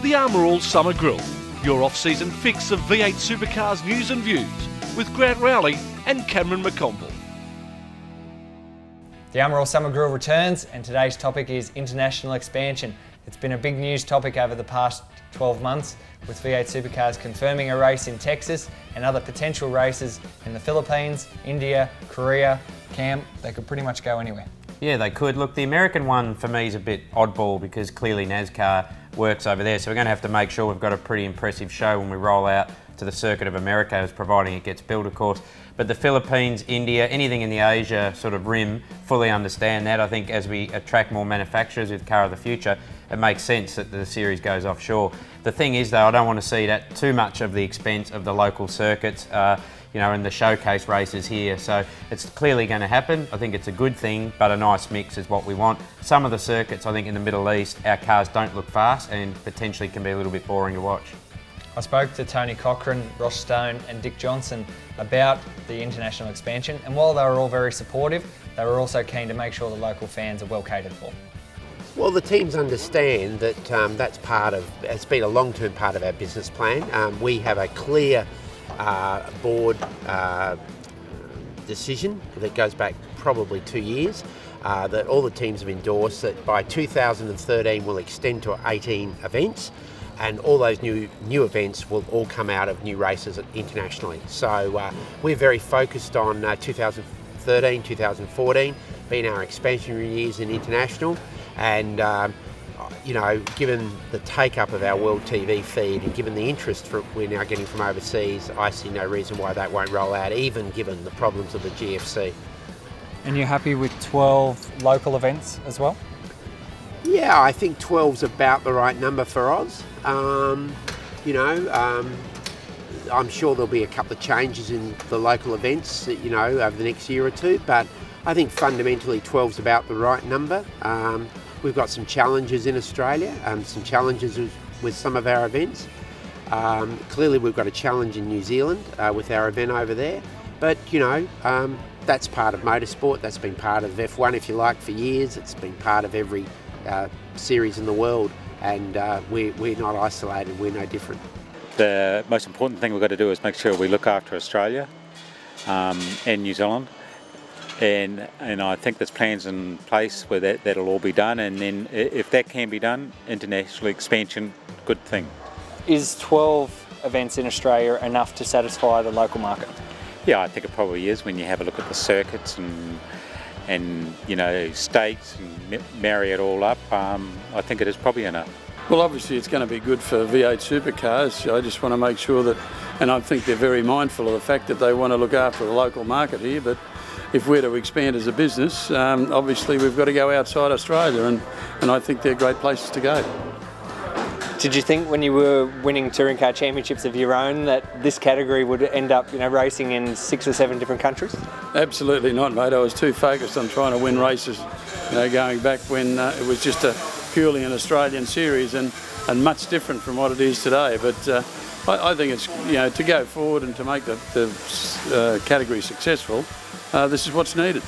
The Armour All Summer Grill, your off-season fix of V8 Supercars news and views, with Grant Rowley and Cameron McConville. The Armour All Summer Grill returns, and today's topic is international expansion. It's been a big news topic over the past 12 months, with V8 Supercars confirming a race in Texas and other potential races in the Philippines, India, Korea. Cam, they could pretty much go anywhere. Yeah, they could. Look, the American one for me is a bit oddball because clearly NASCAR works over there, so we're going to have to make sure we've got a pretty impressive show when we roll out to the circuit of America, as providing it gets built, of course. But the Philippines, India, anything in the Asia sort of rim, fully understand that. I think as we attract more manufacturers with Car of the Future, it makes sense that the series goes offshore. The thing is, though, I don't want to see that too much of the expense of the local circuits, you know, and the showcase races here. So it's clearly going to happen. I think it's a good thing, but a nice mix is what we want. Some of the circuits, I think, in the Middle East, our cars don't look fast and potentially can be a little bit boring to watch. I spoke to Tony Cochran, Ross Stone and Dick Johnson about the international expansion, and while they were all very supportive, they were also keen to make sure the local fans are well catered for. Well, the teams understand that it's been a long-term part of our business plan. We have a clear board decision that goes back probably 2 years, that all the teams have endorsed that by 2013 we'll extend to 18 events, and all those new events will all come out of new races internationally. So we're very focused on 2013, 2014 being our expansionary years in international, and you know, given the take-up of our world TV feed and given the interest we're now getting from overseas, I see no reason why that won't roll out, even given the problems of the GFC. And you're happy with 12 local events as well? Yeah, I think 12's about the right number for Oz. You know, I'm sure there'll be a couple of changes in the local events, you know, over the next year or two, but I think fundamentally 12's about the right number. We've got some challenges in Australia, some challenges with some of our events. Clearly we've got a challenge in New Zealand with our event over there, but you know, that's part of motorsport. That's been part of F1, if you like, for years. It's been part of every series in the world, and we're not isolated, we're no different. The most important thing we've got to do is make sure we look after Australia and New Zealand. And I think there's plans in place where that'll all be done, and then if that can be done, international expansion, good thing. Is 12 events in Australia enough to satisfy the local market? Yeah, I think it probably is when you have a look at the circuits and you know, states and marry it all up. I think it is probably enough. Well, obviously it's going to be good for V8 Supercars. I just want to make sure that, and I think they're very mindful of the fact that they want to look after the local market here, but if we're to expand as a business, obviously we've got to go outside Australia, and I think they're great places to go. Did you think when you were winning touring car championships of your own that this category would end up, you know, racing in 6 or 7 different countries? Absolutely not, mate. I was too focused on trying to win races, you know, going back when it was just purely an Australian series, and much different from what it is today. But I think it's, you know, to go forward and to make the category successful, this is what's needed.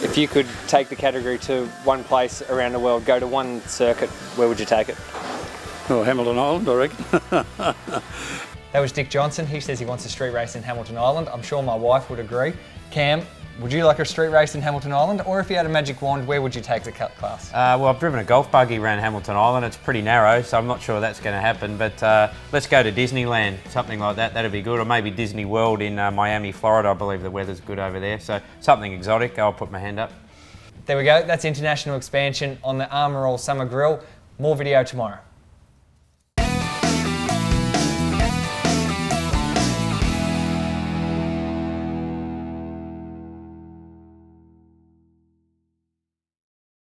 If you could take the category to one place around the world, go to one circuit, where would you take it? Oh, Hamilton Island, I reckon. That was Dick Johnson. He says he wants a street race in Hamilton Island. I'm sure my wife would agree. Cam, would you like a street race in Hamilton Island, or if you had a magic wand, where would you take the class? Well, I've driven a golf buggy around Hamilton Island. It's pretty narrow, so I'm not sure that's going to happen, but let's go to Disneyland, something like that. That'd be good, or maybe Disney World in Miami, Florida. I believe the weather's good over there, so something exotic. I'll put my hand up. There we go. That's international expansion on the Armour All Summer Grill. More video tomorrow.